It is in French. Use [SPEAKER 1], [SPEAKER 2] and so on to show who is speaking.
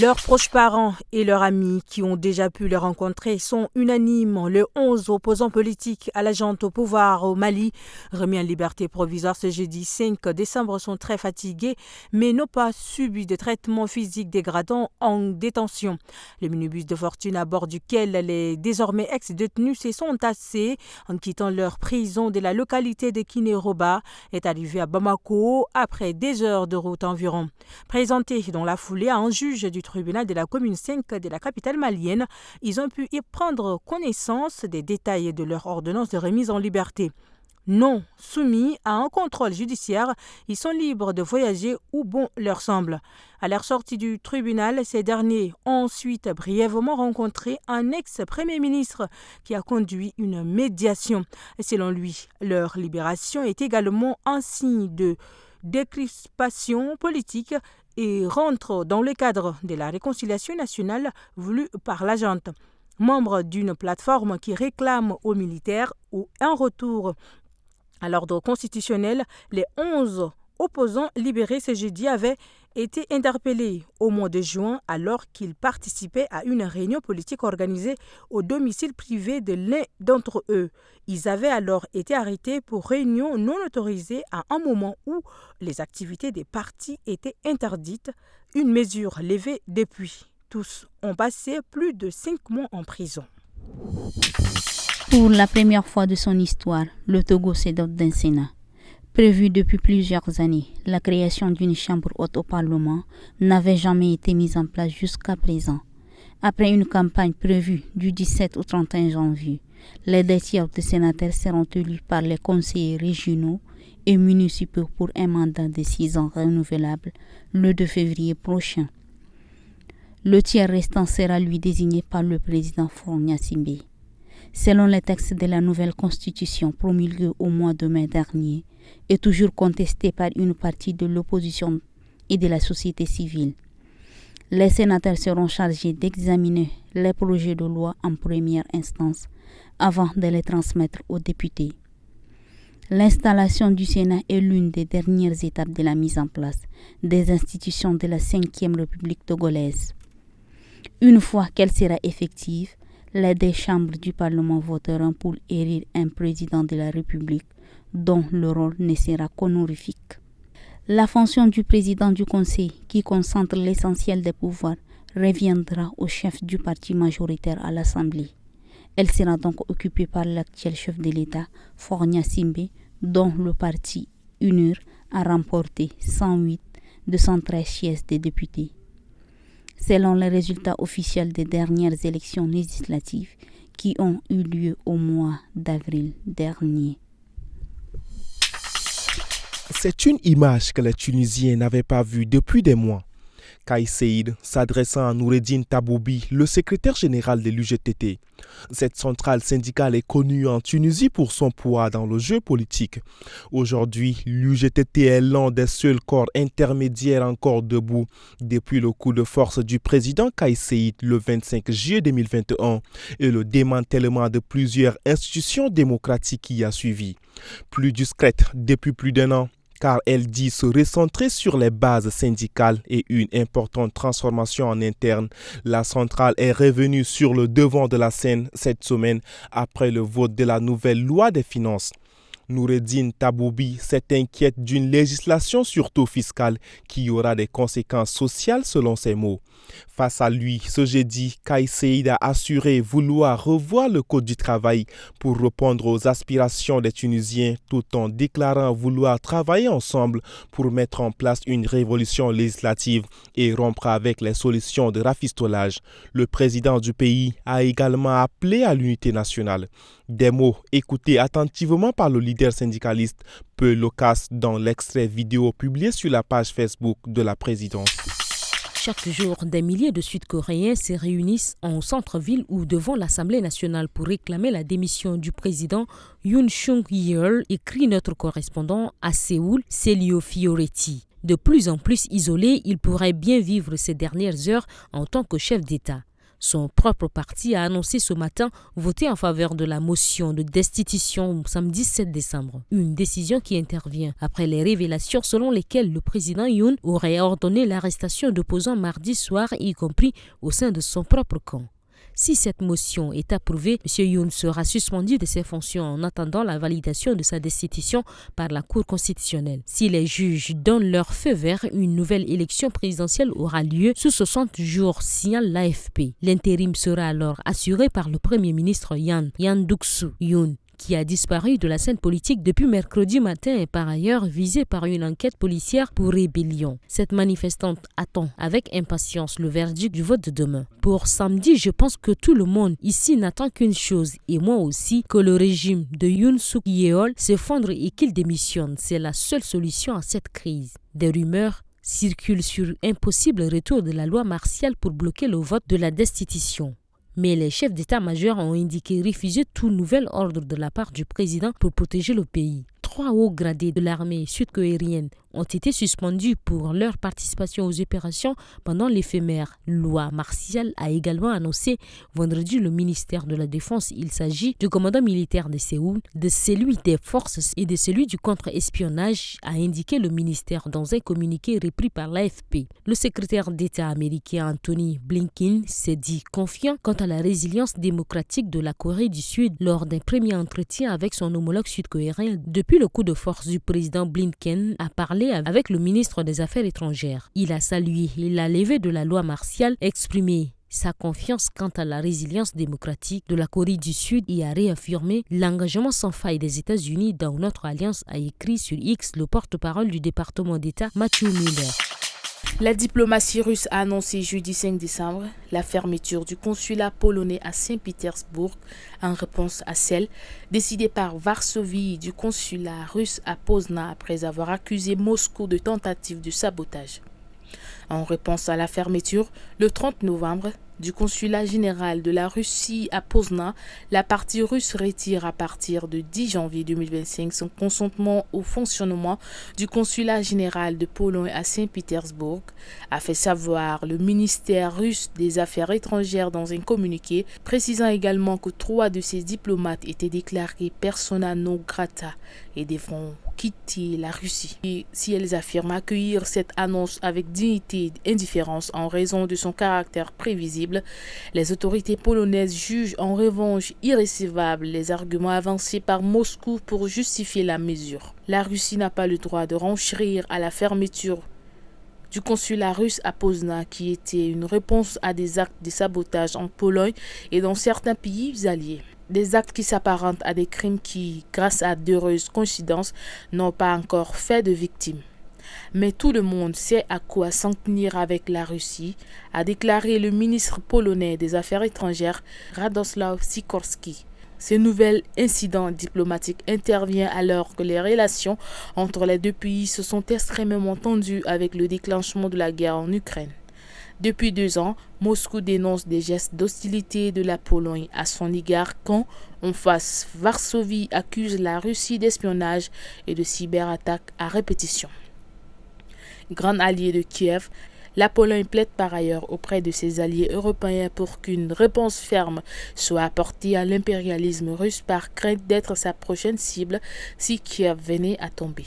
[SPEAKER 1] Leurs proches parents et leurs amis qui ont déjà pu les rencontrer sont unanimes. Les 11 opposants politiques à la junte au pouvoir au Mali, remis en liberté provisoire ce jeudi 5 décembre, sont très fatigués mais n'ont pas subi de traitement physique dégradant en détention. Le minibus de fortune à bord duquel les désormais ex-détenus se sont tassés en quittant leur prison de la localité de Kinéroba est arrivé à Bamako après des heures de route environ. Présenté dans la foulée à un juge du tribunal de la commune 5 de la capitale malienne, ils ont pu y prendre connaissance des détails de leur ordonnance de remise en liberté. Non soumis à un contrôle judiciaire, ils sont libres de voyager où bon leur semble. À leur sortie du tribunal, ces derniers ont ensuite brièvement rencontré un ex-premier ministre qui a conduit une médiation. Selon lui, leur libération est également un signe de décrispation politique et rentre dans le cadre de la réconciliation nationale voulue par la junte. Membre d'une plateforme qui réclame aux militaires un retour à l'ordre constitutionnel, les 11 opposants libérés ce jeudi avaient été interpellés au mois de juin alors qu'ils participaient à une réunion politique organisée au domicile privé de l'un d'entre eux. Ils avaient alors été arrêtés pour réunion non autorisée à un moment où les activités des partis étaient interdites, une mesure levée depuis. Tous ont passé plus de 5 mois en prison.
[SPEAKER 2] Pour la première fois de son histoire, le Togo se dote d'un Sénat. Prévu depuis plusieurs années, la création d'une chambre haute au Parlement n'avait jamais été mise en place jusqu'à présent. Après une campagne prévue du 17 au 31 janvier, les 2 tiers de sénateurs seront élus par les conseillers régionaux et municipaux pour un mandat de 6 ans renouvelable le 2 février prochain. Le tiers restant sera lui désigné par le président Faure Gnassingbé. Selon les textes de la nouvelle constitution promulguée au mois de mai dernier, et toujours contestée par une partie de l'opposition et de la société civile. Les sénateurs seront chargés d'examiner les projets de loi en première instance avant de les transmettre aux députés. L'installation du Sénat est l'une des dernières étapes de la mise en place des institutions de la 5e République togolaise. Une fois qu'elle sera effective, les 2 chambres du Parlement voteront pour élire un président de la République dont le rôle ne sera qu'honorifique. La fonction du président du Conseil, qui concentre l'essentiel des pouvoirs, reviendra au chef du parti majoritaire à l'Assemblée. Elle sera donc occupée par l'actuel chef de l'État, Faure Gnassingbé, dont le parti UNIR a remporté 108 de 113 sièges des députés. Selon les résultats officiels des dernières élections législatives qui ont eu lieu au mois d'avril dernier.
[SPEAKER 3] C'est une image que les Tunisiens n'avaient pas vue depuis des mois. Kais Saied s'adressant à Noureddine Taboubi, le secrétaire général de l'UGTT. Cette centrale syndicale est connue en Tunisie pour son poids dans le jeu politique. Aujourd'hui, l'UGTT est l'un des seuls corps intermédiaires encore debout depuis le coup de force du président Kais Saied le 25 juillet 2021 et le démantèlement de plusieurs institutions démocratiques qui a suivi. Plus discrète depuis plus d'1 an, car elle dit se recentrer sur les bases syndicales et une importante transformation en interne. La centrale est revenue sur le devant de la scène cette semaine après le vote de la nouvelle loi des finances. Noureddine Taboubi s'inquiète d'une législation surtout fiscale qui aura des conséquences sociales selon ses mots. Face à lui, ce jeudi, Kais Saied a assuré vouloir revoir le code du travail pour répondre aux aspirations des Tunisiens tout en déclarant vouloir travailler ensemble pour mettre en place une révolution législative et rompre avec les solutions de rafistolage. Le président du pays a également appelé à l'unité nationale. Des mots écoutés attentivement par le leader syndicaliste, peu loquace dans l'extrait vidéo publié sur la page Facebook de la présidence.
[SPEAKER 1] Chaque jour, des milliers de Sud-Coréens se réunissent en centre-ville ou devant l'Assemblée nationale pour réclamer la démission du président Yoon Suk-yeol, écrit notre correspondant à Séoul, Celio Fioretti. De plus en plus isolé, il pourrait bien vivre ces dernières heures en tant que chef d'État.
[SPEAKER 4] Son propre parti a annoncé ce matin voter en faveur de la motion de destitution samedi 7 décembre. Une décision qui intervient après les révélations selon lesquelles le président Yoon aurait ordonné l'arrestation d'opposants mardi soir, y compris au sein de son propre camp. Si cette motion est approuvée, M. Yoon sera suspendu de ses fonctions en attendant la validation de sa destitution par la Cour constitutionnelle. Si les juges donnent leur feu vert, une nouvelle élection présidentielle aura lieu sous 60 jours, signale l'AFP. L'intérim sera alors assuré par le Premier ministre Yang Duck-soo. Yoon, qui a disparu de la scène politique depuis mercredi matin, est par ailleurs visé par une enquête policière pour rébellion. Cette manifestante attend avec impatience le verdict du vote de demain. Pour samedi, je pense que tout le monde ici n'attend qu'une chose, et moi aussi, que le régime de Yoon Suk Yeol s'effondre et qu'il démissionne. C'est la seule solution à cette crise. Des rumeurs circulent sur un possible retour de la loi martiale pour bloquer le vote de la destitution. Mais les chefs d'état-major ont indiqué refuser tout nouvel ordre de la part du président pour protéger le pays. 3 hauts gradés de l'armée sud-coréenne ont été suspendus pour leur participation aux opérations pendant l'éphémère loi martiale, a également annoncé vendredi le ministère de la Défense. Il s'agit du commandant militaire de Séoul, de celui des forces et de celui du contre-espionnage, a indiqué le ministère dans un communiqué repris par l'AFP. Le secrétaire d'État américain Anthony Blinken s'est dit confiant quant à la résilience démocratique de la Corée du Sud lors d'un premier entretien avec son homologue sud-coréen. Depuis le coup de force du président, Blinken a parlé avec le ministre des Affaires étrangères. Il a salué la levée de la loi martiale, exprimé sa confiance quant à la résilience démocratique de la Corée du Sud et a réaffirmé l'engagement sans faille des États-Unis dans notre alliance, a écrit sur X le porte-parole du département d'État Matthew Miller.
[SPEAKER 5] La diplomatie russe a annoncé jeudi 5 décembre la fermeture du consulat polonais à Saint-Pétersbourg en réponse à celle décidée par Varsovie du consulat russe à Poznan après avoir accusé Moscou de tentative de sabotage. En réponse à la fermeture, le 30 novembre, du consulat général de la Russie à Poznan, la partie russe retire à partir de 10 janvier 2025 son consentement au fonctionnement du consulat général de Pologne à Saint-Pétersbourg, a fait savoir le ministère russe des Affaires étrangères dans un communiqué, précisant également que 3 de ses diplomates étaient déclarés persona non grata et devront quitter la Russie. Et si elles affirment accueillir cette annonce avec dignité et indifférence en raison de son caractère prévisible, les autorités polonaises jugent en revanche irrécevables les arguments avancés par Moscou pour justifier la mesure. La Russie n'a pas le droit de renchérir à la fermeture du consulat russe à Poznan, qui était une réponse à des actes de sabotage en Pologne et dans certains pays alliés. Des actes qui s'apparentent à des crimes qui, grâce à d'heureuses coïncidences, n'ont pas encore fait de victimes. Mais tout le monde sait à quoi s'en tenir avec la Russie, a déclaré le ministre polonais des Affaires étrangères Radosław Sikorski. Ce nouvel incident diplomatique intervient alors que les relations entre les deux pays se sont extrêmement tendues avec le déclenchement de la guerre en Ukraine. Depuis 2 ans, Moscou dénonce des gestes d'hostilité de la Pologne à son égard quand, en face, Varsovie accuse la Russie d'espionnage et de cyberattaques à répétition. Grand allié de Kiev, la Pologne plaide par ailleurs auprès de ses alliés européens pour qu'une réponse ferme soit apportée à l'impérialisme russe par crainte d'être sa prochaine cible si Kiev venait à tomber.